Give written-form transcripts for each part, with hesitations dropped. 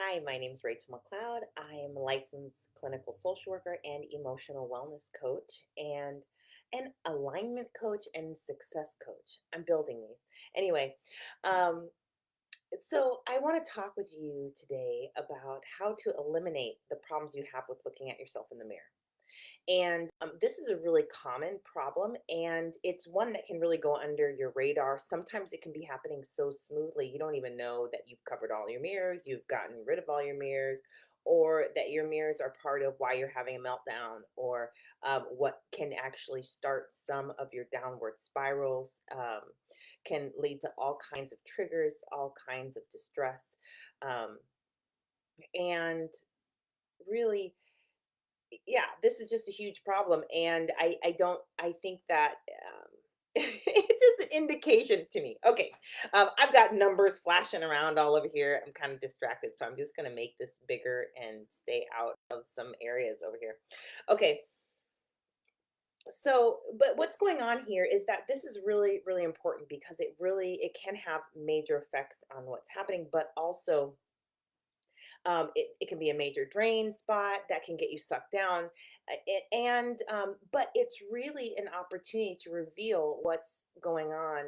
Hi, my name is Rachel McLeod. I am a licensed clinical social worker and emotional wellness coach and an alignment coach and success coach. I'm building these. Anyway, um, so I want to talk with you today about how to eliminate the problems you have with looking at yourself in the mirror. And this is a really common problem, and it's one that can really go under your radar. Sometimes it can be happening so smoothly, you don't even know that you've covered all your mirrors, you've gotten rid of all your mirrors, or that your mirrors are part of why you're having a meltdown, or what can actually start some of your downward spirals, can lead to all kinds of triggers, all kinds of distress. Um, and really, yeah, this is just a huge problem, and I think that it's just an indication to me. Okay, I've got numbers flashing around all over here. I'm kind of distracted, so I'm just going to make this bigger and stay out of some areas over here. Okay, so but what's going on here is that this is really really important because it can have major effects on what's happening, but also it can be a major drain spot that can get you sucked down. But it's really an opportunity to reveal what's going on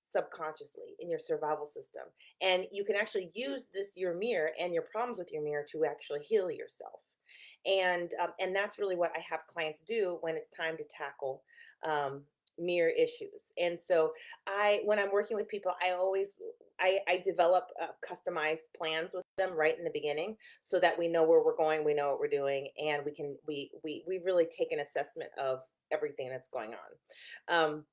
subconsciously in your survival system. And you can actually use your mirror and your problems with your mirror to actually heal yourself. And that's really what I have clients do when it's time to tackle um, mirror issues. And so when I'm working with people, I develop customized plans with them right in the beginning so that we know where we're going, we know what we're doing, and we really take an assessment of everything that's going on.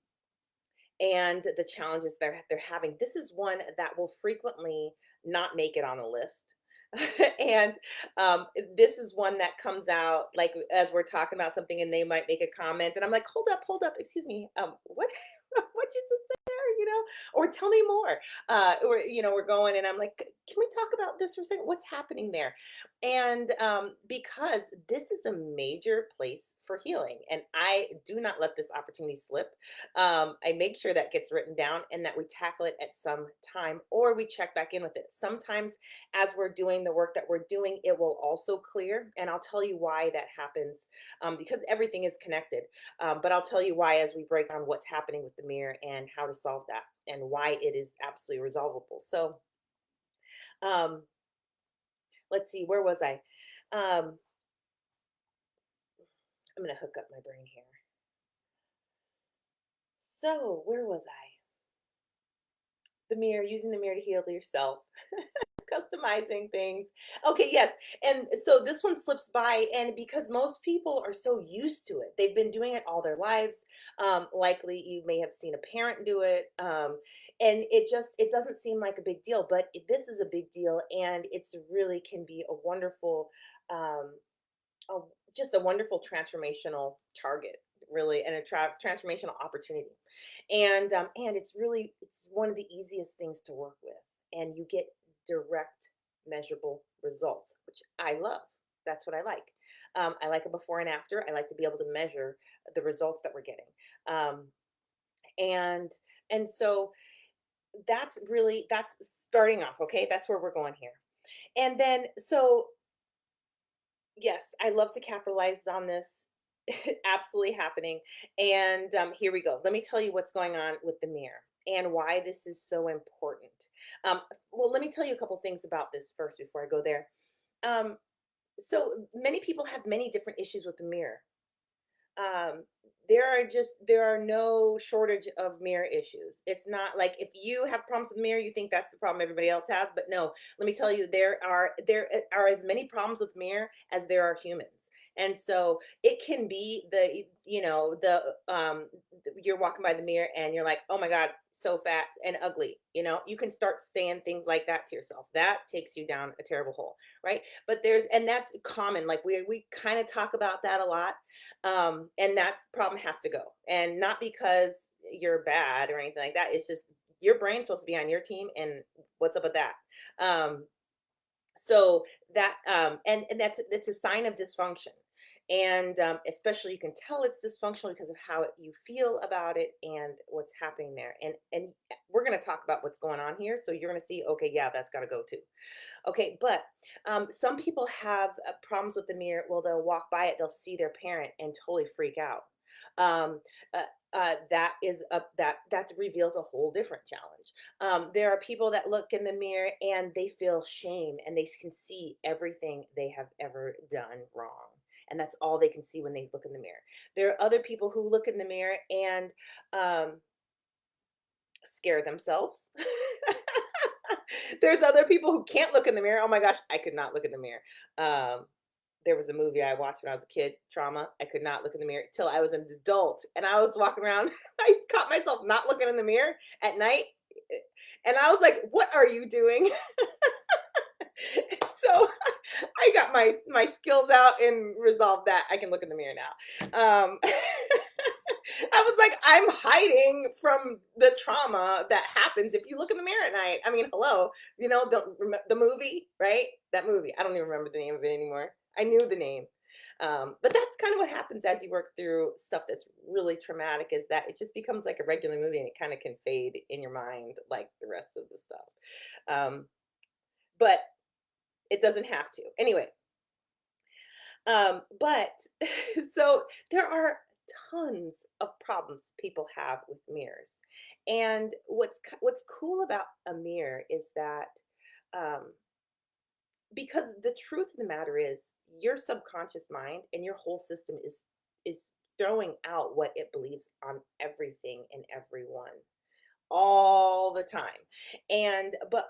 And the challenges they're having. This is one that will frequently not make it on a list. and this is one that comes out like as we're talking about something and they might make a comment and I'm like, hold up, excuse me, what what you just said there, or tell me more. Or we're going and I'm like, can we talk about this for a second? What's happening there? And because this is a major place for healing, and I do not let this opportunity slip. I make sure that gets written down and that we tackle it at some time or we check back in with it. Sometimes, as we're doing the work that we're doing, it will also clear. And I'll tell you why that happens because everything is connected. But I'll tell you why as we break down what's happening with the mirror and how to solve that and why it is absolutely resolvable. So, um, let's see, where was I? I'm going to hook up my brain here. So, where was I? The mirror, using the mirror to heal yourself. Customizing things. Okay, yes. And so this one slips by, and because most people are so used to it, they've been doing it all their lives. Likely you may have seen a parent do it. And it doesn't seem like a big deal, but this is a big deal, and it's really can be a wonderful um, a, just a wonderful transformational target, really, and a transformational opportunity. And it's one of the easiest things to work with, and you get direct measurable results, which I love. That's what I like. I like a before and after. I like to be able to measure the results that we're getting. Um, and and so that's starting off. Okay, that's where we're going here. And then so yes, I love to capitalize on this. Absolutely happening. And here we go. Let me tell you what's going on with the mirror and why this is so important. Um, well, let me tell you a couple things about this first before I go there. Um, so many people have many different issues with the mirror. um there are no shortage of mirror issues. It's not like if you have problems with mirror you think that's the problem everybody else has, but no, let me tell you, there are as many problems with mirror as there are humans. And so it can be you're walking by the mirror and you're like, oh my god, so fat and ugly. You can start saying things like that to yourself. That takes you down a terrible hole, right? But that's common. Like we kind of talk about that a lot. And that problem has to go, and not because you're bad or anything like that. It's just your brain's supposed to be on your team, and what's up with that? um, so that and that's a sign of dysfunction. And especially you can tell it's dysfunctional because of how you feel about it and what's happening there. And we're going to talk about what's going on here, so you're going to see, okay, yeah, that's got to go too. Okay, but some people have problems with the mirror. Well, they'll walk by it, they'll see their parent and totally freak out. Um, that is a that reveals a whole different challenge. There are people that look in the mirror and they feel shame and they can see everything they have ever done wrong. And that's all they can see when they look in the mirror. There are other people who look in the mirror and um, scare themselves. There's other people who can't look in the mirror. Oh my gosh, I could not look in the mirror. Um, there was a movie I watched when I was a kid, Trauma. I could not look in the mirror till I was an adult, and I was walking around. I caught myself not looking in the mirror at night, and I was like, "What are you doing?" So I got my skills out and resolved that I can look in the mirror now. I was like, I'm hiding from the trauma that happens if you look in the mirror at night. I mean, hello, don't remember the movie, right? That movie. I don't even remember the name of it anymore. I knew the name. But that's kind of what happens as you work through stuff that's really traumatic, is that it just becomes like a regular movie and it kind of can fade in your mind like the rest of the stuff. But it doesn't have to. Anyway, but so there are tons of problems people have with mirrors. And what's cool about a mirror is that um, because the truth of the matter is your subconscious mind and your whole system is throwing out what it believes on everything and everyone all the time. And but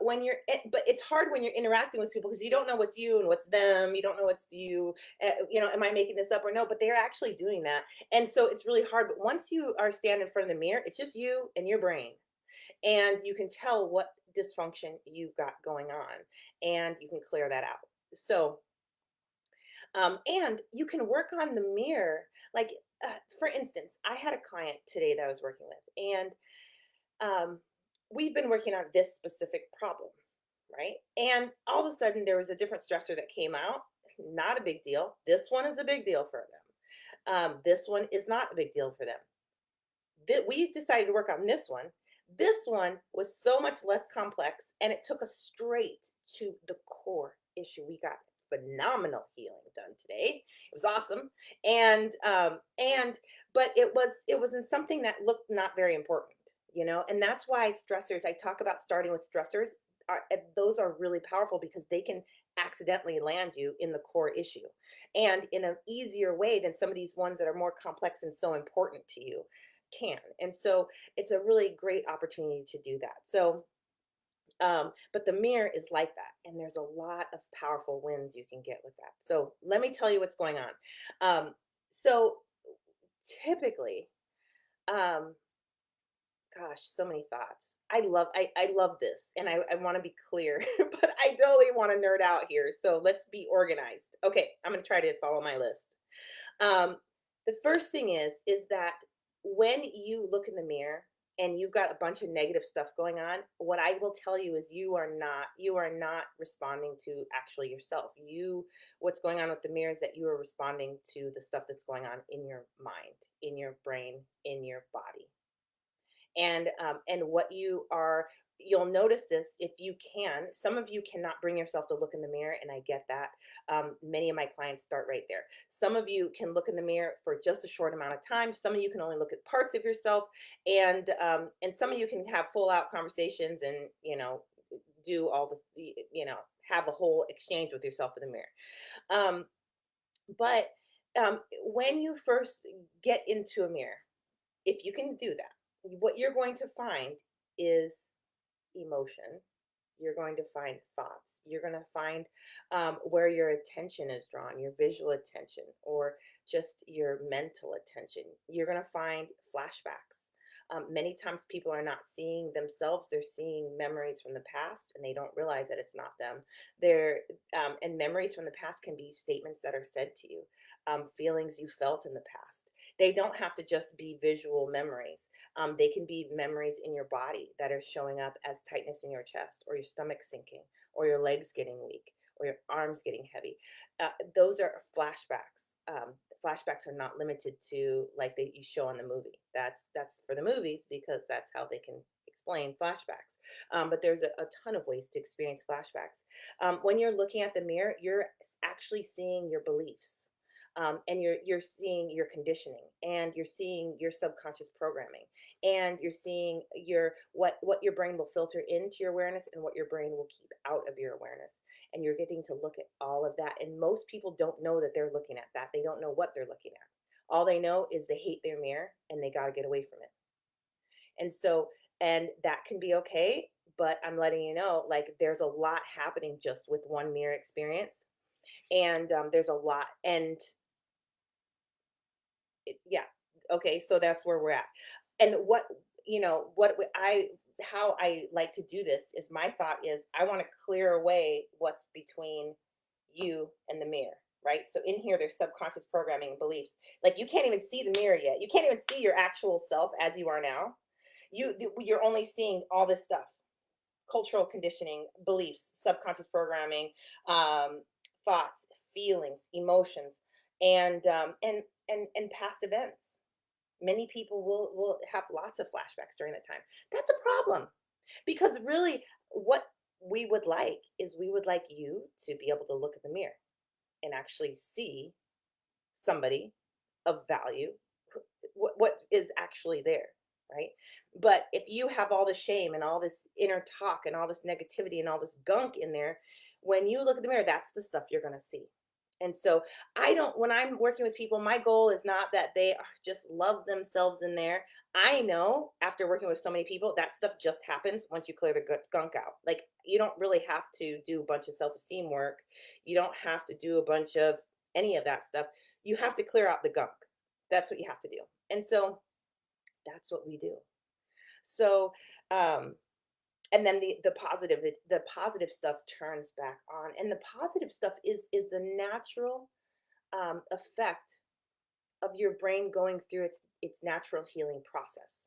it's hard when you're interacting with people because you don't know what's you and what's them. You don't know what's you. Am I making this up or no? But they're actually doing that. And so it's really hard. But once you are standing in front of the mirror, it's just you and your brain, and you can tell what dysfunction you've got going on, and you can clear that out. So and you can work on the mirror. Like, for instance, I had a client today that I was working with, and um, we've been working on this specific problem, right? And all of a sudden, there was a different stressor that came out. Not a big deal. This one is a big deal for them. This one is not a big deal for them. We decided to work on this one. This one was so much less complex, and it took us straight to the core issue. We got phenomenal healing done today. It was awesome, and but it was in something that looked not very important, and that's why stressors. I talk about starting with stressors. Those are really powerful because they can accidentally land you in the core issue, and in an easier way than some of these ones that are more complex and so important to you can. And so it's a really great opportunity to do that. So, but the mirror is like that. And there's a lot of powerful wins you can get with that. So let me tell you what's going on. So typically, um, gosh, so many thoughts. I love this, and I want to be clear, but I totally want to nerd out here. So let's be organized. Okay, I'm gonna try to follow my list. Um, the first thing is that when you look in the mirror and you've got a bunch of negative stuff going on, what I will tell you is you are not responding to actually yourself. What's going on with the mirror is that you are responding to the stuff that's going on in your mind, in your brain, in your body. And what you'll notice this if you can. Some of you cannot bring yourself to look in the mirror, and I get that. Many of my clients start right there. Some of you can look in the mirror for just a short amount of time. Some of you can only look at parts of yourself, and some of you can have full out conversations and do all have a whole exchange with yourself in the mirror. um, but when you first get into a mirror, if you can do that, what you're going to find is emotion. You're going to find thoughts. You're going to find where your attention is drawn, your visual attention, or just your mental attention. You're going to find flashbacks. Many times people are not seeing themselves, they're seeing memories from the past, and they don't realize that it's not them. And memories from the past can be statements that are said to you, feelings you felt in the past. They don't have to just be visual memories. They can be memories in your body that are showing up as tightness in your chest, or your stomach sinking, or your legs getting weak, or your arms getting heavy. Those are flashbacks. um, flashbacks are not limited to like they you show on the movie. That's for the movies because that's how they can explain flashbacks. But there's a ton of ways to experience flashbacks. When you're looking at the mirror, you're actually seeing your beliefs. And you're seeing your conditioning, and you're seeing your subconscious programming, and you're seeing what your brain will filter into your awareness and what your brain will keep out of your awareness, and you're getting to look at all of that. And most people don't know that they're looking at that. They don't know what they're looking at. All they know is they hate their mirror and they got to get away from it. And so, and that can be okay, but I'm letting you know, like, there's a lot happening just with one mirror experience. And there's a lot. And yeah, okay, so that's where we're at. And what, how I like to do this is, my thought is I want to clear away what's between you and the mirror, right? So in here there's subconscious programming and beliefs. Like, you can't even see the mirror yet. You can't even see your actual self as you are now. You're only seeing all this stuff: cultural conditioning, beliefs, subconscious programming, thoughts, feelings, emotions, and past events. Many people will have lots of flashbacks during that time. That's a problem, because really, what we would like is, we would like you to be able to look at the mirror and actually see somebody of value, what is actually there, right? But if you have all the shame and all this inner talk and all this negativity and all this gunk in there, when you look at the mirror, that's the stuff you're going to see. And so, I don't, when I'm working with people, my goal is not that they just love themselves in there. I know, after working with so many people, that stuff just happens once you clear the gunk out. Like, you don't really have to do a bunch of self-esteem work. You don't have to do a bunch of any of that stuff. You have to clear out the gunk. That's what you have to do. And so that's what we do. So, um, and then the positive stuff turns back on, and the positive stuff is the natural effect of your brain going through its natural healing process.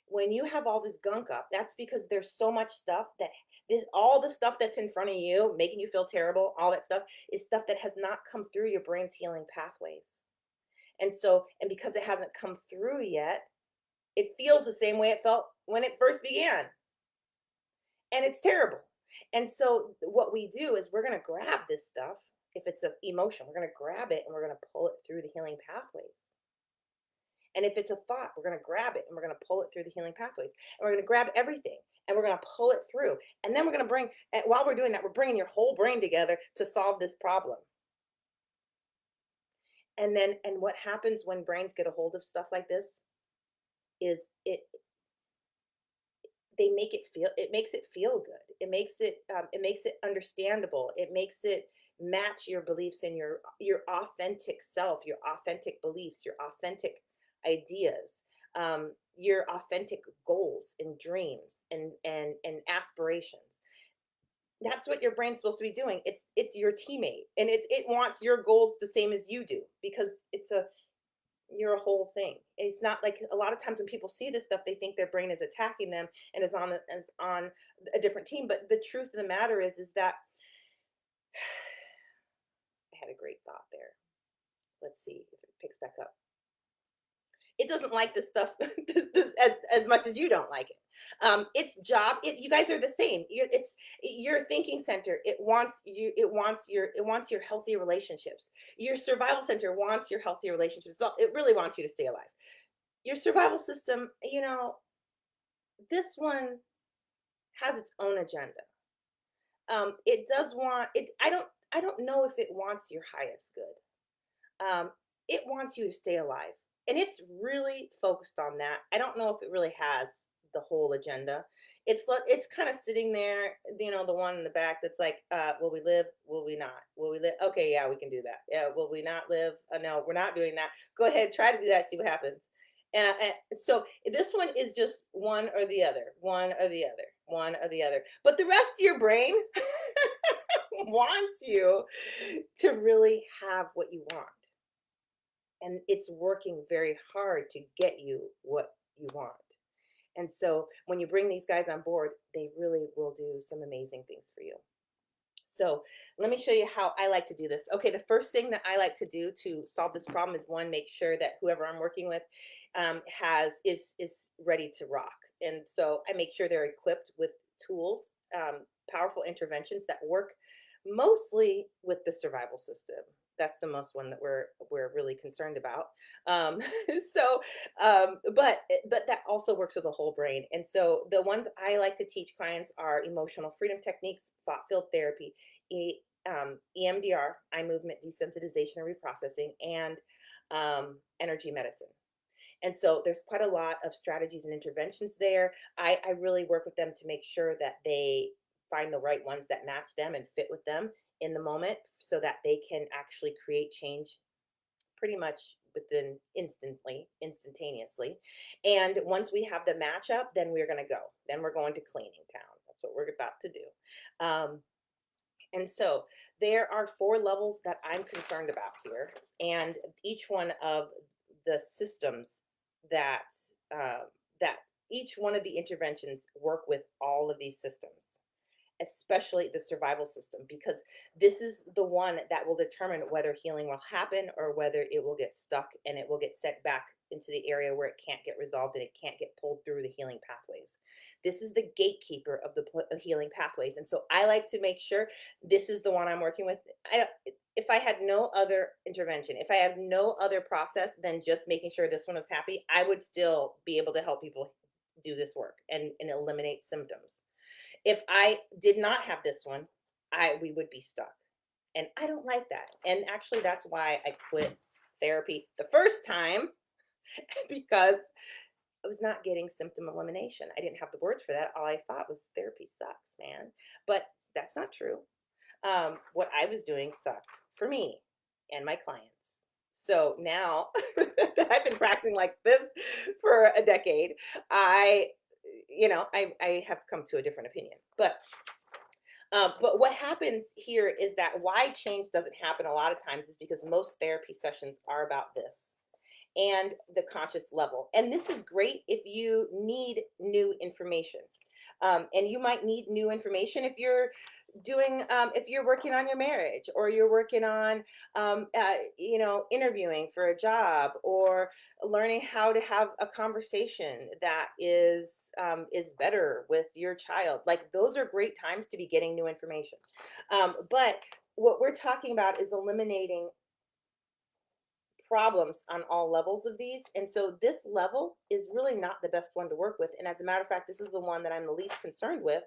When you have all this gunk up, that's because there's so much stuff that all the stuff that's in front of you, making you feel terrible, all that stuff is stuff that has not come through your brain's healing pathways. And so, and because it hasn't come through yet, it feels the same way it felt when it first began. And it's terrible. And so what we do is, we're going to grab this stuff. If it's an emotion, we're going to grab it and we're going to pull it through the healing pathways. And if it's a thought, we're going to grab it and we're going to pull it through the healing pathways. And we're going to grab everything and we're going to pull it through. And then we're going to bring, and while we're doing that, we're bringing your whole brain together to solve this problem. And then, and what happens when brains get a hold of stuff like this is, it makes it feel good. It makes it understandable. It makes it match your beliefs and your authentic self, your authentic beliefs, your authentic ideas, your authentic goals and dreams and aspirations. That's what your brain's supposed to be doing. It's your teammate, and it wants your goals the same as you do, because you're a whole thing. It's not like, a lot of times when people see this stuff, they think their brain is attacking them and is on a different team. But the truth of the matter is that I had a great thought there. Let's see if it picks back up. It doesn't like this stuff as much as you don't like it. Its job, you guys are the same. It's your thinking center. It wants you. It wants your healthy relationships. Your survival center wants your healthy relationships. So it really wants you to stay alive. Your survival system, this one has its own agenda. It does want it. I don't know if it wants your highest good. It wants you to stay alive, and it's really focused on that. I don't know if it really has the whole agenda. It's kind of sitting there, the one in the back that's like, will we live? Will we not? Will we live? Okay, yeah, we can do that. Yeah, will we not live? No, we're not doing that. Go ahead, try to do that. See what happens. And so this one is just one or the other, one or the other, one or the other. But the rest of your brain wants you to really have what you want. And it's working very hard to get you what you want. And so when you bring these guys on board, they really will do some amazing things for you. So let me show you how I like to do this. Okay, the first thing that I like to do to solve this problem is one, make sure that whoever I'm working with has is ready to rock, and so I make sure they're equipped with tools, powerful interventions that work mostly with the survival system. That's the most one that we're really concerned about. Um, so, but that also works with the whole brain. And so the ones I like to teach clients are emotional freedom techniques, thought field therapy, EMDR, eye movement desensitization and reprocessing, and energy medicine. And so there's quite a lot of strategies and interventions there. I really work with them to make sure that they find the right ones that match them and fit with them in the moment so that they can actually create change pretty much within instantaneously. And once we have the matchup, then we're going to go. Then we're going to cleaning town. That's what we're about to do. And so there are four levels that I'm concerned about here, and each one of the systems that that each one of the interventions work with all of these systems, especially the survival system, because this is the one that will determine whether healing will happen or whether it will get stuck and it will get sent back into the area where it can't get resolved and it can't get pulled through the healing pathways. This is the gatekeeper of the healing pathways. And so I like to make sure this is the one I'm working with. If I had no other intervention, if I have no other process than just making sure this one was happy, I would still be able to help people do this work and eliminate symptoms. If I did not have this one, I we would be stuck. And I don't like that. And actually that's why I quit therapy the first time because I was not getting symptom elimination. I didn't have the words for that. All I thought was therapy sucks, man. But that's not true. What I was doing sucked for me and my clients. So now that I've been practicing like this for a decade, I have come to a different opinion. But what happens here is that why change doesn't happen a lot of times is because most therapy sessions are about this and the conscious level. And this is great if you need new information. And you might need new information if you're working on your marriage or you're working on, interviewing for a job or learning how to have a conversation that is better with your child. Like those are great times to be getting new information. But what we're talking about is eliminating problems on all levels of these. And so this level is really not the best one to work with. And as a matter of fact, this is the one that I'm the least concerned with.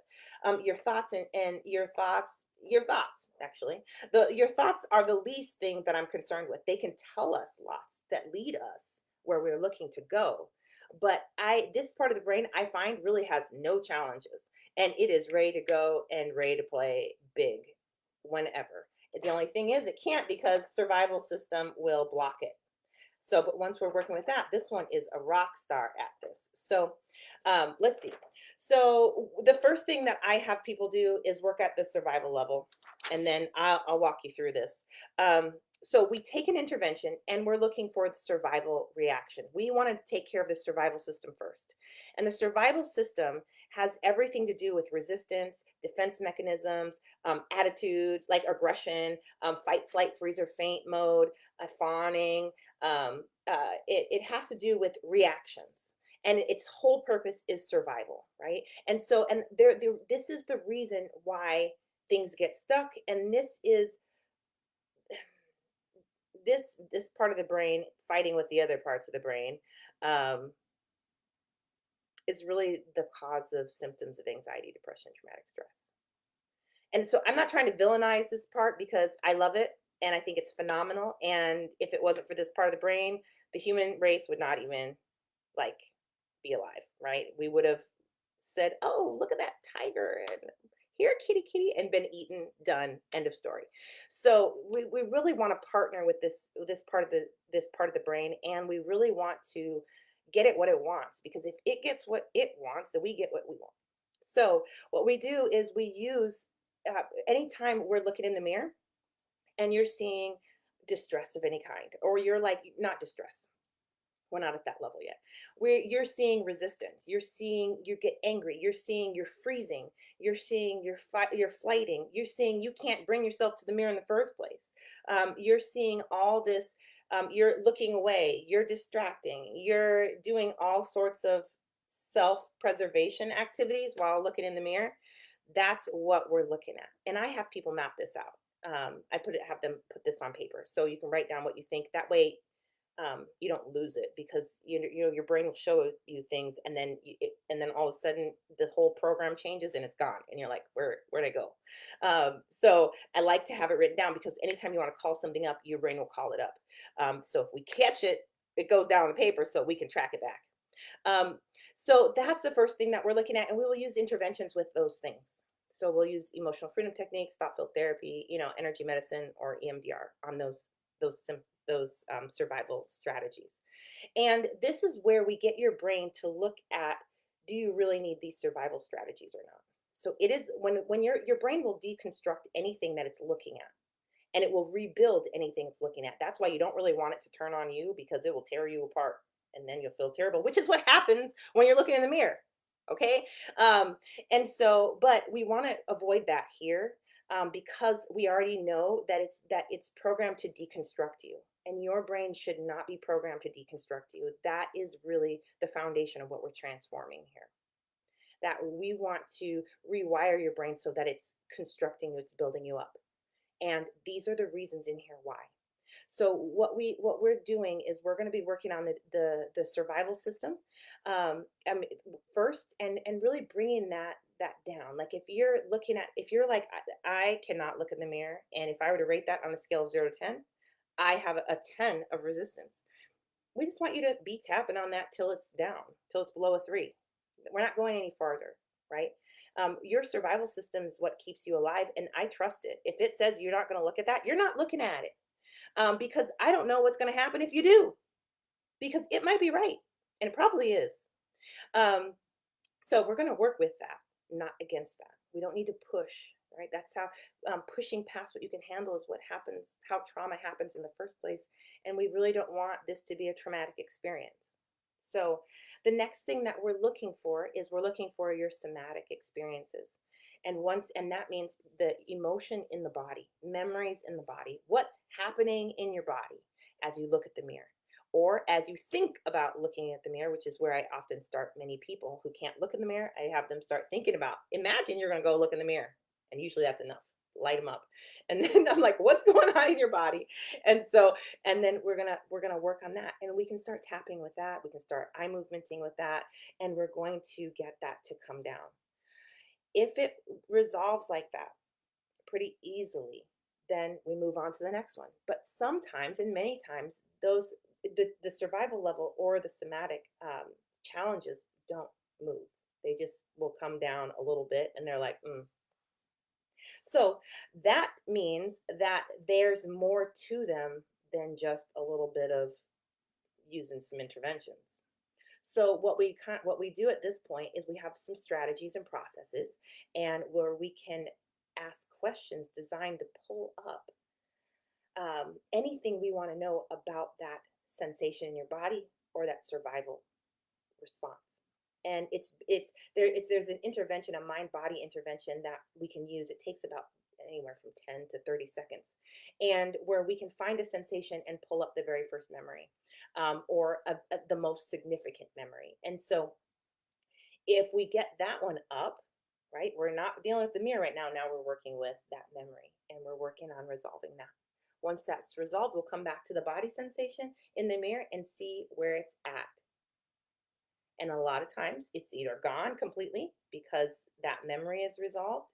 Your thoughts and your thoughts, actually. Your thoughts are the least thing that I'm concerned with. They can tell us lots that lead us where we're looking to go. But this part of the brain I find really has no challenges. And it is ready to go and ready to play big whenever. The only thing is it can't because survival system will block it. So, but once we're working with that, this one is a rock star at this. So, let's see. So, the first thing that I have people do is work at the survival level, and then I'll walk you through this. So, we take an intervention and we're looking for the survival reaction. We want to take care of the survival system first. And the survival system has everything to do with resistance, defense mechanisms, attitudes like aggression, fight, flight, freeze, or faint mode, fawning, it has to do with reactions and its whole purpose is survival, right? And so and this is the reason why things get stuck, and this part of the brain fighting with the other parts of the brain um, is really the cause of symptoms of anxiety, depression, traumatic stress. And so I'm not trying to villainize this part because I love it and I think it's phenomenal. And if it wasn't for this part of the brain, the human race would not even like be alive, right? We would have said, "Oh, look at that tiger and here, kitty, kitty," and been eaten, done, end of story. So we really want to partner with this part of the brain, and we really want to get it what it wants because if it gets what it wants, then we get what we want. So what we do is we use anytime we're looking in the mirror and you're seeing distress of any kind, or you're like not distress. We're not at that level yet. Where you're seeing resistance, you're seeing you get angry, you're seeing you're freezing, you're seeing you're flighting, you're seeing you can't bring yourself to the mirror in the first place. You're seeing all this. You're looking away. You're distracting. You're doing all sorts of self-preservation activities while looking in the mirror. That's what we're looking at, and I have people map this out. I have them put this on paper so you can write down what you think. That way, you don't lose it because you know your brain will show you things and then and then all of a sudden the whole program changes and it's gone and you're like where'd I go. So I like to have it written down because anytime you want to call something up your brain will call it up. So if we catch it, it goes down on the paper so we can track it back. So that's the first thing that we're looking at, and we will use interventions with those things. So we'll use emotional freedom techniques, thought field therapy, energy medicine, or EMDR on those survival strategies. And this is where we get your brain to look at: do you really need these survival strategies or not? So it is when your brain will deconstruct anything that it's looking at, and it will rebuild anything it's looking at. That's why you don't really want it to turn on you because it will tear you apart and then you'll feel terrible, which is what happens when you're looking in the mirror. Okay. Um, and so, but we want to avoid that here, because we already know that it's programmed to deconstruct you. And your brain should not be programmed to deconstruct you. That is really the foundation of what we're transforming here. That we want to rewire your brain so that it's constructing you, it's building you up. And these are the reasons in here why. So what we're doing is we're going to be working on the survival system, um, first, and really bringing that down. Like if you're like I cannot look in the mirror, and if I were to rate that on a scale of 0 to 10, I have a 10 of resistance. We just want you to be tapping on that till it's down, till it's below a 3. We're not going any farther, right? Your survival system is what keeps you alive, and I trust it. If it says you're not going to look at that, you're not looking at it, because I don't know what's going to happen if you do, because it might be right, and it probably is. Um, so we're going to work with that, not against that. We don't need to push, right? That's how pushing past what you can handle is what happens, how trauma happens in the first place. And we really don't want this to be a traumatic experience. So the next thing that we're looking for is we're looking for your somatic experiences. And that means the emotion in the body, memories in the body, what's happening in your body as you look at the mirror or as you think about looking at the mirror, which is where I often start many people who can't look in the mirror. I have them start thinking about, imagine you're going to go look in the mirror. And usually that's enough. Light them up. And then I'm like, what's going on in your body? And so, and then we're gonna work on that. And we can start tapping with that. We can start eye movementing with that. And we're going to get that to come down. If it resolves like that pretty easily, then we move on to the next one. But sometimes, and many times, the survival level or the somatic challenges don't move. They just will come down a little bit, and they're like, mm. So that means that there's more to them than just a little bit of using some interventions. So what we do at this point is we have some strategies and processes, and where we can ask questions designed to pull up anything we want to know about that sensation in your body or that survival response. And there's an intervention, a mind body intervention that we can use. It takes about anywhere from 10 to 30 seconds, and where we can find a sensation and pull up the very first memory, or the most significant memory. And so if we get that one up, right, we're not dealing with the mirror right now. Now we're working with that memory, and we're working on resolving that. Once that's resolved, we'll come back to the body sensation in the mirror and see where it's at. And a lot of times it's either gone completely because that memory is resolved,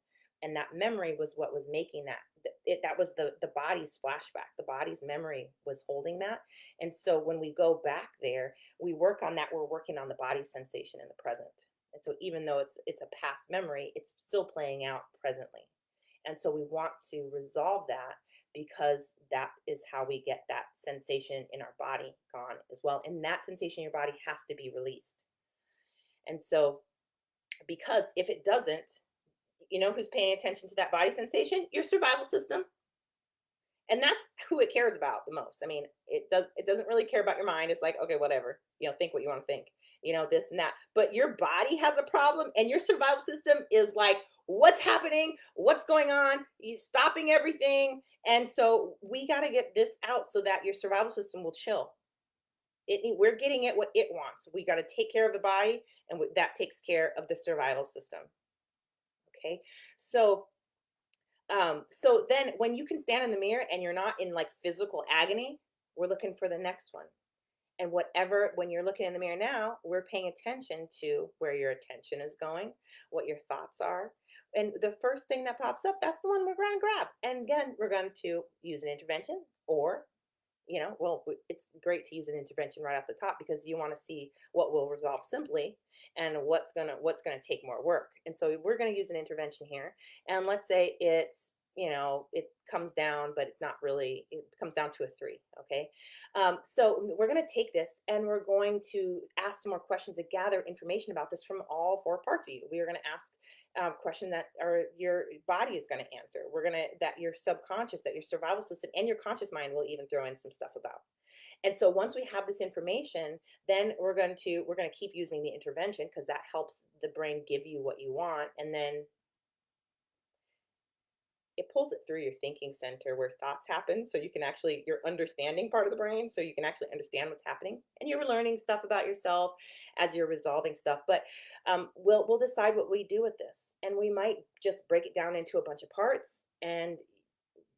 and that memory was what was making that was the body's flashback. The body's memory was holding that. And so when we go back there, we work on that. We're working on the body sensation in the present. And so even though it's a past memory, it's still playing out presently. And so we want to resolve that because that is how we get that sensation in our body gone as well. And that sensation in your body has to be released. And so, because if it doesn't, who's paying attention to that body sensation? Your survival system. And that's who it cares about the most. I mean, it doesn't really care about your mind. It's like, okay, whatever. Think what you want to think. This and that. But your body has a problem and your survival system is like, what's happening? What's going on? You stopping everything. And so we got to get this out so that your survival system will chill. We're getting it what it wants. We got to take care of the body, and that takes care of the survival system. Okay. So so then when you can stand in the mirror and you're not in like physical agony, we're looking for the next one. And whatever, when you're looking in the mirror now, we're paying attention to where your attention is going, what your thoughts are. And the first thing that pops up, that's the one we're going to grab. And again, we're going to use an intervention, or well, it's great to use an intervention right off the top because you want to see what will resolve simply and what's gonna take more work. And so we're gonna use an intervention here. And let's say it comes down, but it's not really. It comes down to a 3. Okay, so we're gonna take this and we're going to ask some more questions to gather information about this from all 4 parts of you. We are gonna ask question that your body is going to answer. That your subconscious, that your survival system, and your conscious mind will even throw in some stuff about. And so once we have this information, then we're going to keep using the intervention because that helps the brain give you what you want, and then it pulls it through your thinking center where thoughts happen, so you can actually your understanding part of the brain, so you can actually understand what's happening, and you're learning stuff about yourself as you're resolving stuff. But we'll decide what we do with this, and we might just break it down into a bunch of parts and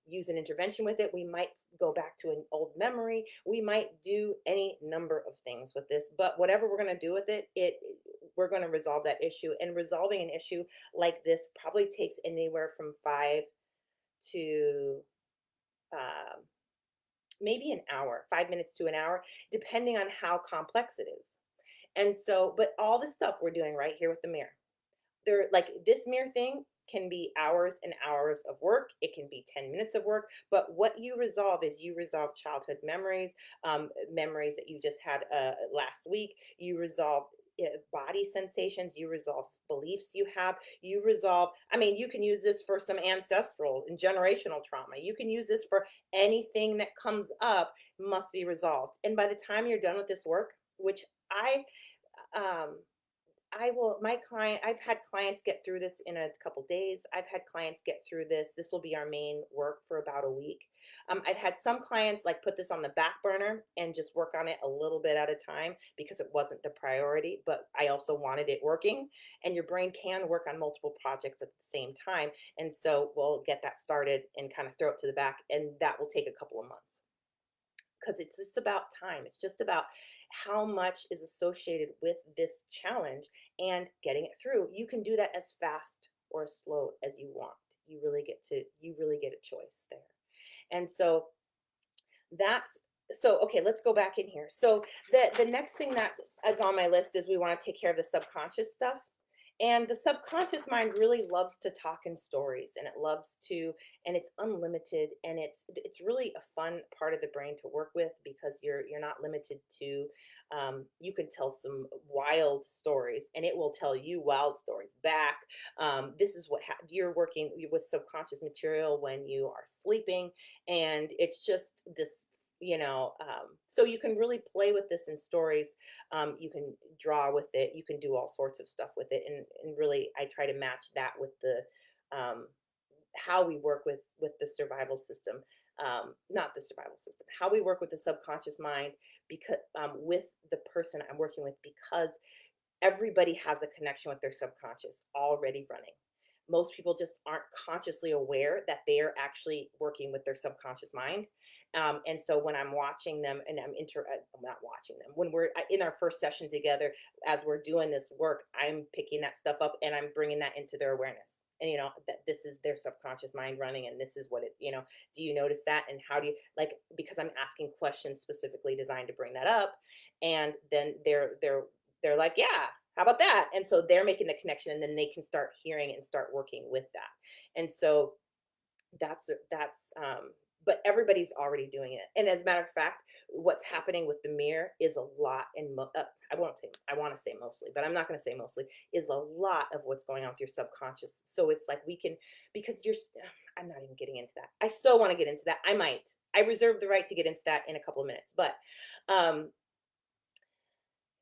use an intervention with it. We might go back to an old memory. We might do any number of things with this, but whatever we're going to do with it, we're going to resolve that issue. And resolving an issue like this probably takes anywhere from 5 to um, maybe an hour, 5 minutes to an hour, depending on how complex it is. And so, but all the stuff we're doing right here with the mirror, like this mirror thing can be hours and hours of work. It can be 10 minutes of work. But what you resolve is you resolve childhood memories, memories that you just had last week. You resolve body sensations. You resolve beliefs you have. You resolve, I mean, you can use this for some ancestral and generational trauma. You can use this for anything that comes up must be resolved. And by the time you're done with this work, which um, I've had clients get through this in a couple days. I've had clients get through this. This will be our main work for about a week. I've had some clients like put this on the back burner and just work on it a little bit at a time because it wasn't the priority, but I also wanted it working. And your brain can work on multiple projects at the same time. And so we'll get that started and kind of throw it to the back, and that will take a couple of months because it's just about time. It's just about how much is associated with this challenge and getting it through. You can do that as fast or as slow as you want. You really get a choice there. And so that's so okay, let's go back in here. So the next thing that is on my list is we want to take care of the subconscious stuff. And the subconscious mind really loves to talk in stories, and it loves to, and it's unlimited, and it's really a fun part of the brain to work with because you're not limited to you can tell some wild stories and it will tell you wild stories back. This is you're working with subconscious material when you are sleeping, and it's just this so you can really play with this in stories. You can draw with it, you can do all sorts of stuff with it, and really I try to match that with the how we work with the survival system, not the survival system, how we work with the subconscious mind, because with the person I'm working with, because everybody has a connection with their subconscious already running. Most people just aren't consciously aware that they are actually working with their subconscious mind. And so when I'm watching them and I'm not watching them, when we're in our first session together, as we're doing this work, I'm picking that stuff up and I'm bringing that into their awareness. And that this is their subconscious mind running, and this is what do you notice that, and how do you, like, because I'm asking questions specifically designed to bring that up, and then they're like, yeah, how about that? And so they're making the connection, and then they can start hearing and start working with that. And so that's but everybody's already doing it. And as a matter of fact, what's happening with the mirror is a lot I want to say mostly, but I'm not going to say mostly, is a lot of what's going on with your subconscious. So it's like we can, because I'm not even getting into that. I so want to get into that. I reserve the right to get into that in a couple of minutes, um,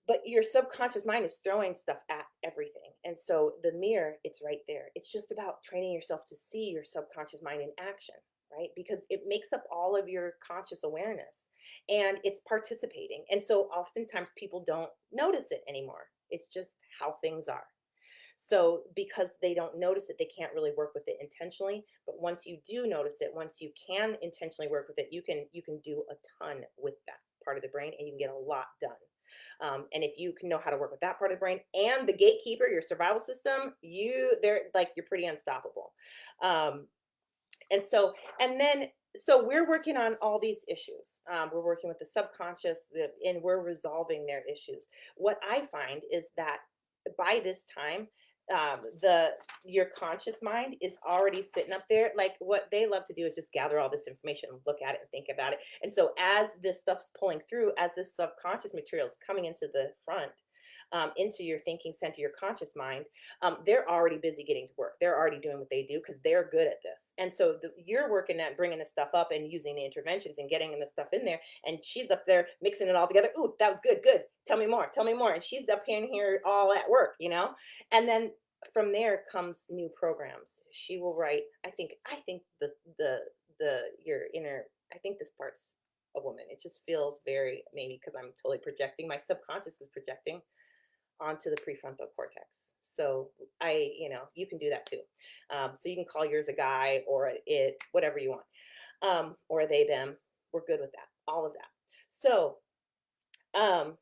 but your subconscious mind is throwing stuff at everything. And so the mirror, it's right there. It's just about training yourself to see your subconscious mind in action, right? Because it makes up all of your conscious awareness and it's participating. And so oftentimes people don't notice it anymore. It's just how things are. So because they don't notice it, they can't really work with it intentionally. But once you do notice it, once you can intentionally work with it, you can do a ton with that part of the brain, and you can get a lot done. And if you can know how to work with that part of the brain and the gatekeeper, your survival system, you're pretty unstoppable. Um, and so and then so we're working on all these issues. We're working with the subconscious, and we're resolving their issues. What I find is that by this time, the your conscious mind is already sitting up there. Like what they love to do is just gather all this information and look at it and think about it. And so as this stuff's pulling through, as this subconscious material is coming into the front, into your thinking center, your conscious mind, they're already busy getting to work. They're already doing what they do because they're good at this. And so you're working at bringing this stuff up and using the interventions and getting the stuff in there. And she's up there mixing it all together. Ooh, that was good. Good. Tell me more. Tell me more. And she's up in here all at work, And then from there comes new programs. She will write. I think your inner. I think this part's a woman. It just feels very, maybe because I'm totally projecting. My subconscious is projecting onto the prefrontal cortex. So you can do that too. So you can call yours a guy or it, whatever you want, or they, them. We're good with that. All of that. So, um,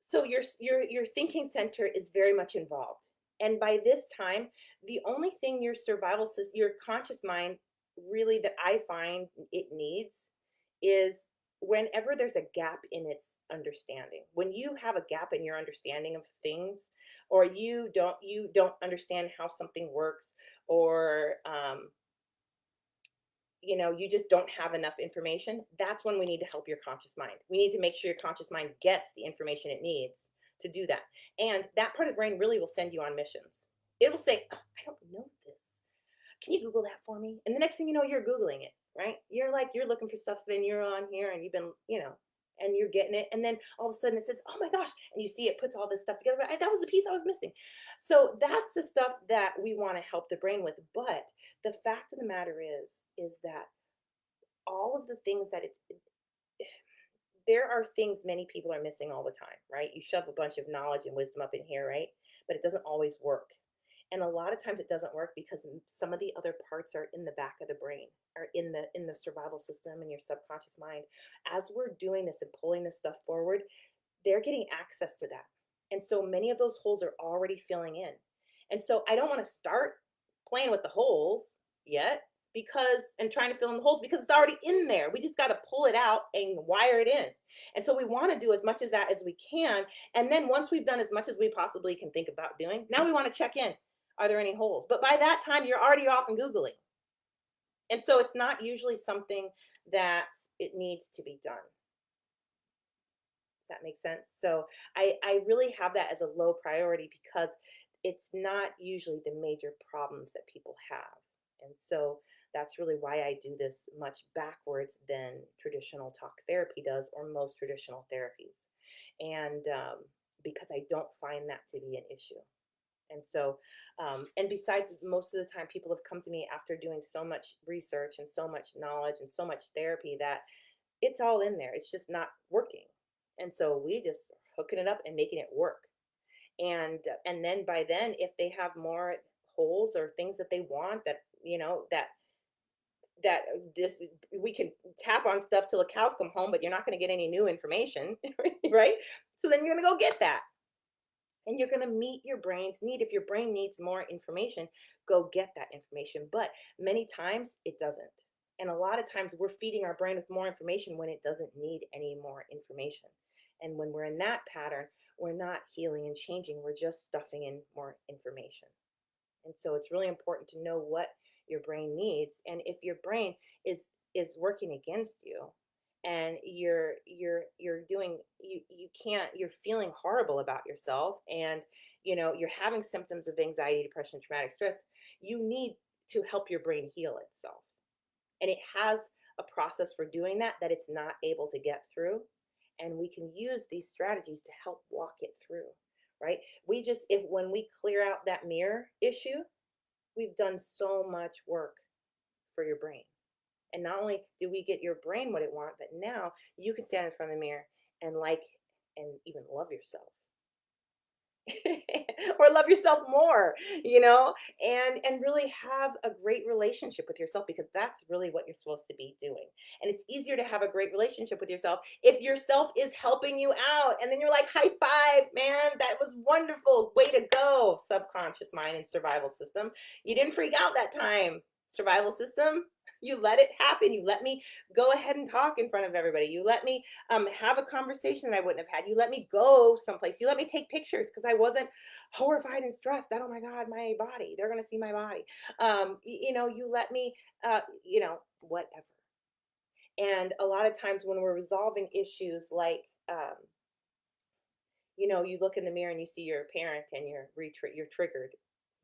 so your thinking center is very much involved, and by this time, the only thing your survival system, your conscious mind, really that I find it needs is whenever there's a gap in its understanding. When you have a gap in your understanding of things, or you don't understand how something works, or you just don't have enough information, that's when we need to help your conscious mind. We need to make sure your conscious mind gets the information it needs to do that. And that part of the brain really will send you on missions. It will say, "Oh, I don't know this. Can you Google that for me?" And the next thing you know, you're Googling it, right? You're looking for stuff and you're on here and you've been, and you're getting it. And then all of a sudden it says, "Oh my gosh." And you see it puts all this stuff together. That was the piece I was missing. So that's the stuff that we want to help the brain with. But the fact of the matter is that all of the things that there are things many people are missing all the time, right? You shove a bunch of knowledge and wisdom up in here, right? But it doesn't always work. And a lot of times it doesn't work because some of the other parts are in the back of the brain, are in the survival system and your subconscious mind. As we're doing this and pulling this stuff forward, they're getting access to that. And so many of those holes are already filling in. And so I don't want to start playing with the holes yet, and trying to fill in the holes, because it's already in there. We just got to pull it out and wire it in. And so we want to do as much as that as we can. And then once we've done as much as we possibly can think about doing, now we want to check in. Are there any holes? But by that time, you're already off and Googling. And so it's not usually something that it needs to be done. Does that make sense? So I really have that as a low priority because it's not usually the major problems that people have. And so that's really why I do this much backwards than traditional talk therapy does, or most traditional therapies. And because I don't find that to be an issue. And so, and besides, most of the time, people have come to me after doing so much research and so much knowledge and so much therapy that it's all in there. It's just not working. And so we just hooking it up and making it work. And then by then, if they have more holes or things that they want, that that this we can tap on stuff till the cows come home, but you're not going to get any new information, right? So then you're going to go get that. And you're going to meet your brain's need. If your brain needs more information, go get that information. But many times it doesn't. And a lot of times we're feeding our brain with more information when it doesn't need any more information. And when we're in that pattern, we're not healing and changing. We're just stuffing in more information. And so it's really important to know what your brain needs. And if your brain is working against you, and you're doing, you can't, you're feeling horrible about yourself, and you're having symptoms of anxiety, depression, traumatic stress, you need to help your brain heal itself. And it has a process for doing that it's not able to get through, and we can use these strategies to help walk it through, right? We just, if when we clear out that mirror issue, we've done so much work for your brain. And not only do we get your brain what it wants, but now you can stand in front of the mirror and and even love yourself. Or love yourself more, and really have a great relationship with yourself, because that's really what you're supposed to be doing. And it's easier to have a great relationship with yourself if yourself is helping you out, and then you're like, high five, man, that was wonderful, way to go, subconscious mind and survival system. You didn't freak out that time, survival system. You let it happen. You let me go ahead and talk in front of everybody. You let me have a conversation that I wouldn't have had. You let me go someplace. You let me take pictures because I wasn't horrified and stressed that, oh my God, my body, they're going to see my body. You let me, whatever. And a lot of times when we're resolving issues like, you look in the mirror and you see your parent and you're triggered,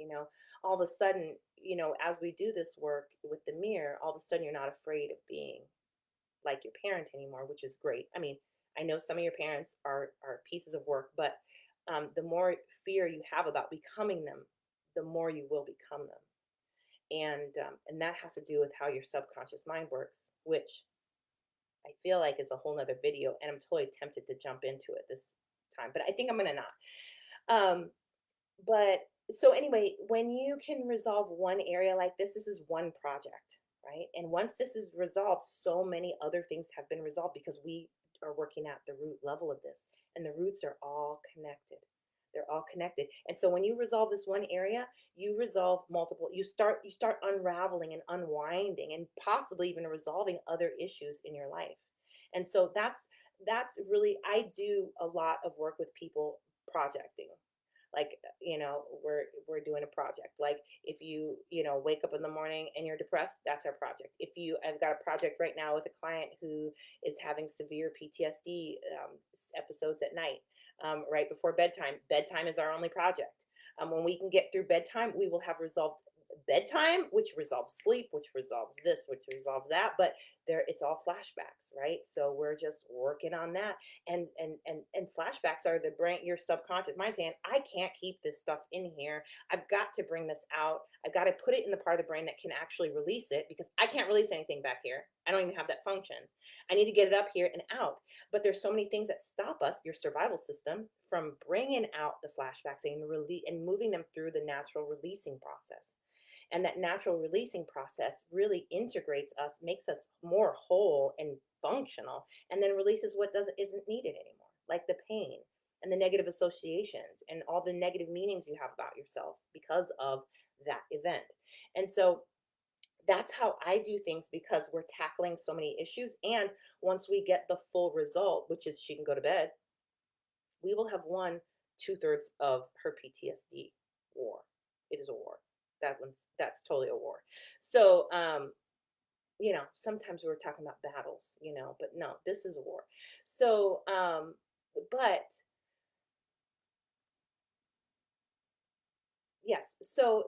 you know, all of a sudden, as we do this work with the mirror, all of a sudden you're not afraid of being like your parent anymore, which is great. I mean, I know some of your parents are pieces of work, but the more fear you have about becoming them, the more you will become them. And that has to do with how your subconscious mind works, which I feel like is a whole nother video, and I'm totally tempted to jump into it this time, but I think I'm gonna not. But so anyway, when you can resolve one area like this is one project, right? And once this is resolved, so many other things have been resolved because we are working at the root level of this, and the roots are all connected. They're all connected. And so when you resolve this one area, you resolve multiple, you start unraveling and unwinding and possibly even resolving other issues in your life. And so that's really, I do a lot of work with people projecting, like, we're doing a project. Like, if you wake up in the morning and you're depressed, that's our project. I've got a project right now with a client who is having severe PTSD episodes at night, right before bedtime is our only project. When we can get through bedtime, we will have resolved bedtime, which resolves sleep, which resolves this, which resolves that. But there, it's all flashbacks, right? So we're just working on that. And flashbacks are the brain, your subconscious mind saying, I can't keep this stuff in here. I've got to bring this out. I've got to put it in the part of the brain that can actually release it, because I can't release anything back here. I don't even have that function. I need to get it up here and out. But there's so many things that stop us, your survival system, from bringing out the flashbacks and moving them through the natural releasing process. And that natural releasing process really integrates us, makes us more whole and functional, and then releases what doesn't isn't needed anymore, like the pain and the negative associations and all the negative meanings you have about yourself because of that event. And so that's how I do things, because we're tackling so many issues. And once we get the full result, which is she can go to bed, we will have won two-thirds of her PTSD war. It is a war. That's totally a war. So sometimes we're talking about battles, but no, this is a war. So but yes, so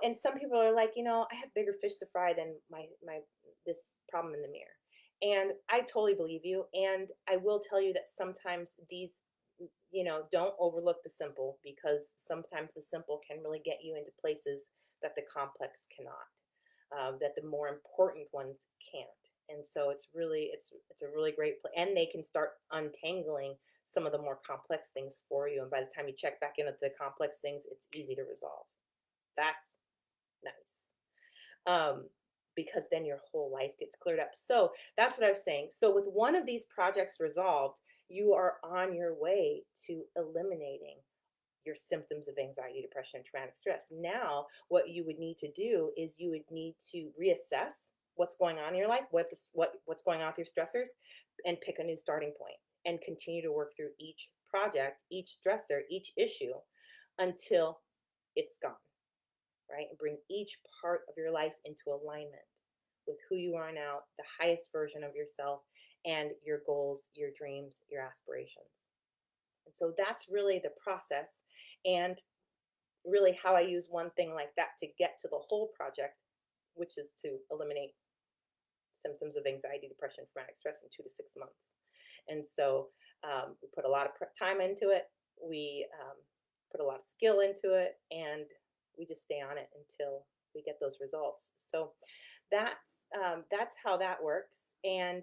and some people are like, I have bigger fish to fry than my this problem in the mirror. And I totally believe you. And I will tell you that sometimes these, don't overlook the simple, because sometimes the simple can really get you into places that the complex cannot, that the more important ones can't. And so it's a really great play, and they can start untangling some of the more complex things for you. And by the time you check back in with the complex things, it's easy to resolve. That's nice. Because then your whole life gets cleared up. So that's what I was saying. So with one of these projects resolved, you are on your way to eliminating your symptoms of anxiety, depression, and traumatic stress. Now, what you would need to do is you would need to reassess what's going on in your life, what's going on with your stressors, and pick a new starting point, and continue to work through each project, each stressor, each issue until it's gone. right? And bring each part of your life into alignment with who you are now, the highest version of yourself, and your goals, your dreams, your aspirations. And so that's really the process, and really how I use one thing like that to get to the whole project, which is to eliminate symptoms of anxiety, depression, traumatic stress in 2 to 6 months. And so we put a lot of time into it. We put a lot of skill into it, and we just stay on it until we get those results. So that's how that works. And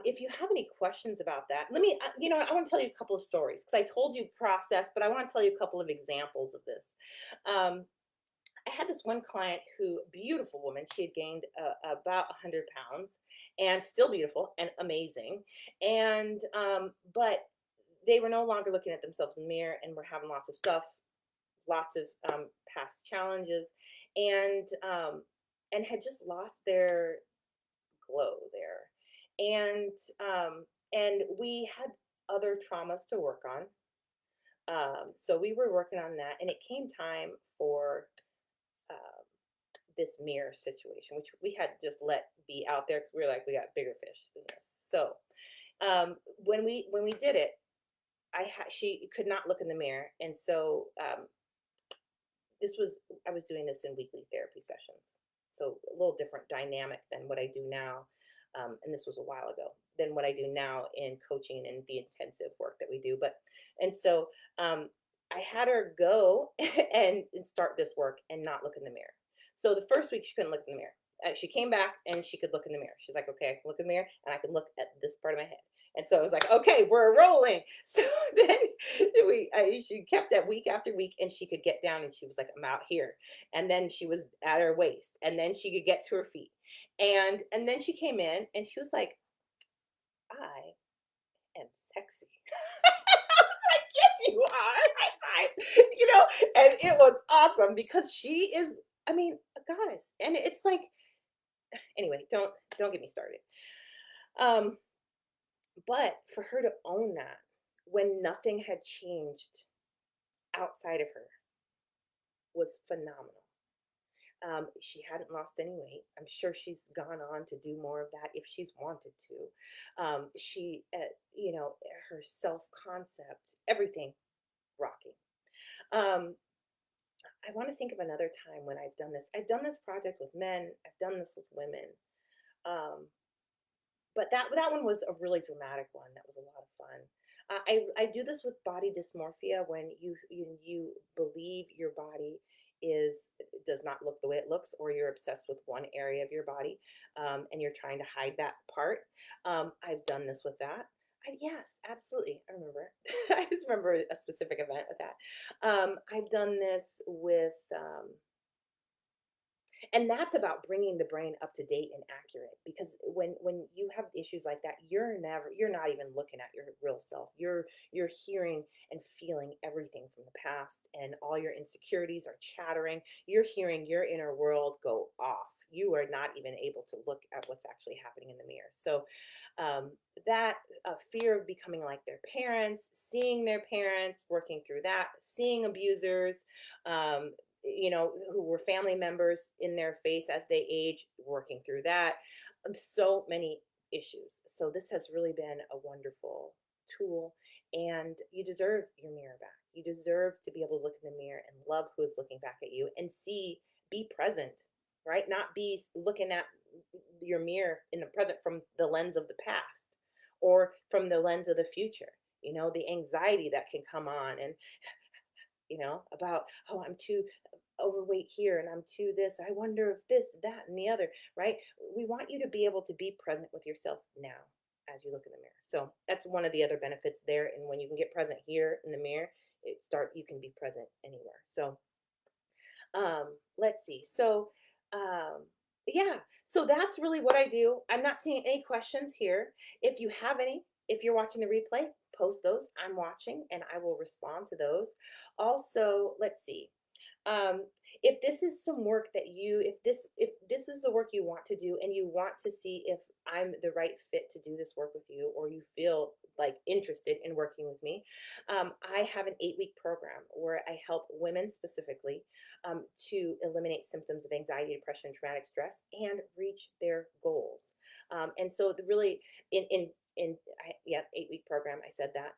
if you have any questions about that, let me, I want to tell you a couple of stories because I told you process, but I want to tell you a couple of examples of this. Um, I had this one client who, beautiful woman, she had gained about 100 pounds and still beautiful and amazing. And, but they were no longer looking at themselves in the mirror and were having lots of stuff, lots of past challenges, and, had just lost their glow there. And we had other traumas to work on. So we were working on that, and it came time for um, this mirror situation, which we had just let be out there because we were like, we got bigger fish than this. So when we did it, she could not look in the mirror, and so this was I was doing this in weekly therapy sessions, so a little different dynamic than what I do now. And this was a while ago than what I do now in coaching and the intensive work that we do. But and so I had her go and start this work and not look in the mirror. So the first week she couldn't look in the mirror. She came back and she could look in the mirror. She's like, okay, I can look in the mirror and I can look at this part of my head. And so I was like, okay, we're rolling. So then she kept at week after week, and she could get down and she was like, I'm out here. And then she was at her waist, and then she could get to her feet. And then she came in and she was like, I am sexy. I was like, yes, you are. High five. And it was awesome because she is, I mean, a goddess. And it's like, anyway, don't get me started. Um, but for her to own that when nothing had changed outside of her was phenomenal. She hadn't lost any weight. I'm sure she's gone on to do more of that if she's wanted to. She, her self concept, everything rocking. Um, I want to think of another time when I've done this. I've done this project with men. I've done this with women. Um, but that one was a really dramatic one. That was a lot of fun. I do this with body dysmorphia when you believe your body is does not look the way it looks, or you're obsessed with one area of your body, and you're trying to hide that part. I've done this with that. Yes, absolutely. I remember. I just remember a specific event with that. I've done this with and that's about bringing the brain up to date and accurate, because when you have issues like that, you're not even looking at your real self. You're hearing and feeling everything from the past, and all your insecurities are chattering. You're hearing your inner world go off. You are not even able to look at what's actually happening in the mirror. So that fear of becoming like their parents, seeing their parents, working through that, seeing abusers, um, who were family members in their face as they age, working through that. So many issues. So this has really been a wonderful tool, and you deserve your mirror back. You deserve to be able to look in the mirror and love who is looking back at you and be present, right? Not be looking at your mirror in the present from the lens of the past or from the lens of the future. The anxiety that can come on, and about, oh, I'm too overweight here and I'm too this. I wonder if this, that, and the other, right? We want you to be able to be present with yourself now as you look in the mirror. So that's one of the other benefits there. And when you can get present here in the mirror, you can be present anywhere. So let's see. So um, yeah, so that's really what I do. I'm not seeing any questions here. If you have any, if you're watching the replay, post those. I'm watching and I will respond to those. Also, let's see. Um, if this is some work that if this is the work you want to do and you want to see if I'm the right fit to do this work with you, or you feel like interested in working with me, I have an 8-week program where I help women specifically to eliminate symptoms of anxiety, depression, traumatic stress, and reach their goals. And so really yeah, 8-week program, I said that.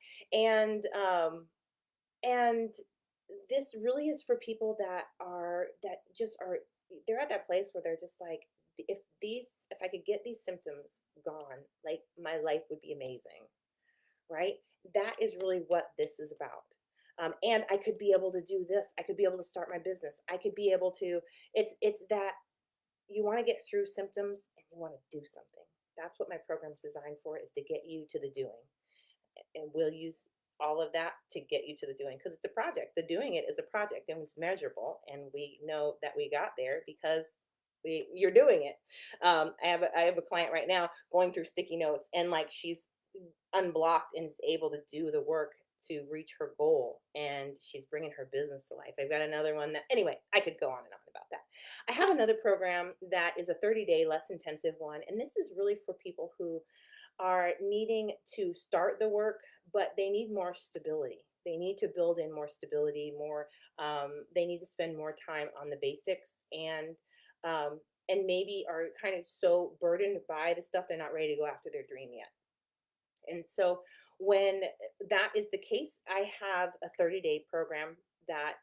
And this really is for people that just are, they're at that place where they're just like, if I could get these symptoms gone, like my life would be amazing, right? That is really what this is about. And I could be able to do this. I could be able to start my business. I could be able to. It's that you want to get through symptoms and you want to do something. That's what my program's designed for, is to get you to the doing. And we'll use all of that to get you to the doing, because it's a project. The doing it is a project and it's measurable, and we know that we got there because you're doing it. I have a client right now going through sticky notes, and like she's unblocked and is able to do the work to reach her goal, and she's bringing her business to life. I've got another one that, anyway, I could go on and on about that. I have another program that is a 30-day less intensive one, and this is really for people who are needing to start the work, but they need more stability. They need to build in more stability, more. They need to spend more time on the basics, and maybe are kind of so burdened by the stuff they're not ready to go after their dream yet. And so when that is the case, I have a 30-day program that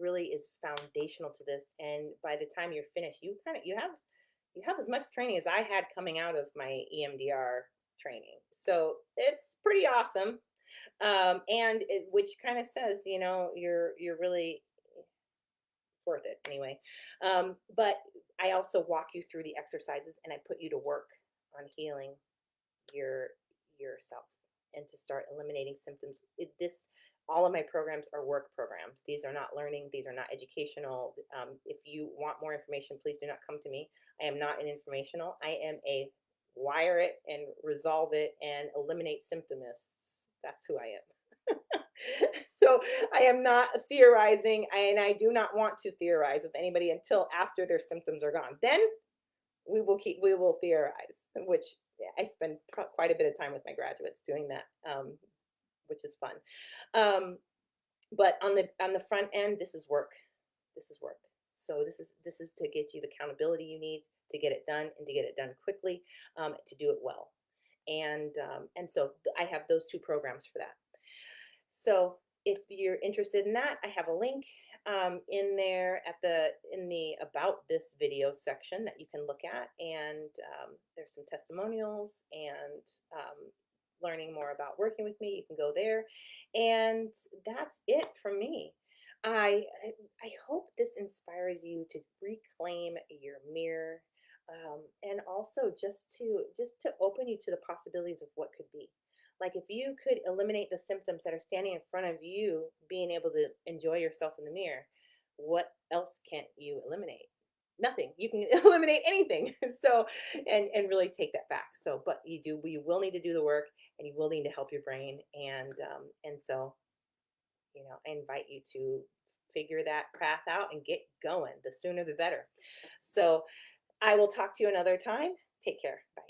really is foundational to this. And by the time you're finished, you have as much training as I had coming out of my EMDR training. So it's pretty awesome. Which kind of says, you're really, it's worth it anyway. But I also walk you through the exercises, and I put you to work on healing your yourself, and to start eliminating symptoms. This All of my programs are work programs. These are not learning. These are not educational. If you want more information, please do not come to me. I am not an informational. I am a wire it and resolve it and eliminate symptomists. That's who I am. So I am not theorizing, and I do not want to theorize with anybody until after their symptoms are gone. Then we will theorize, which, yeah, I spend quite a bit of time with my graduates doing that, which is fun. But on the front end, this is work. This is work. So this is to get you the accountability you need to get it done, and to get it done quickly, to do it well. And so I have those two programs for that. So if you're interested in that, I have a link in there in the about this video section that you can look at, and there's some testimonials and learning more about working with me. You can go there, and that's it from me. I hope this inspires you to reclaim your mirror, and also just to open you to the possibilities of what could be. Like, if you could eliminate the symptoms that are standing in front of you, being able to enjoy yourself in the mirror, what else can't you eliminate? Nothing. You can eliminate anything. So, and really take that back. So, but you will need to do the work, and you will need to help your brain. And so, I invite you to figure that path out and get going. The sooner the better. So, I will talk to you another time. Take care. Bye.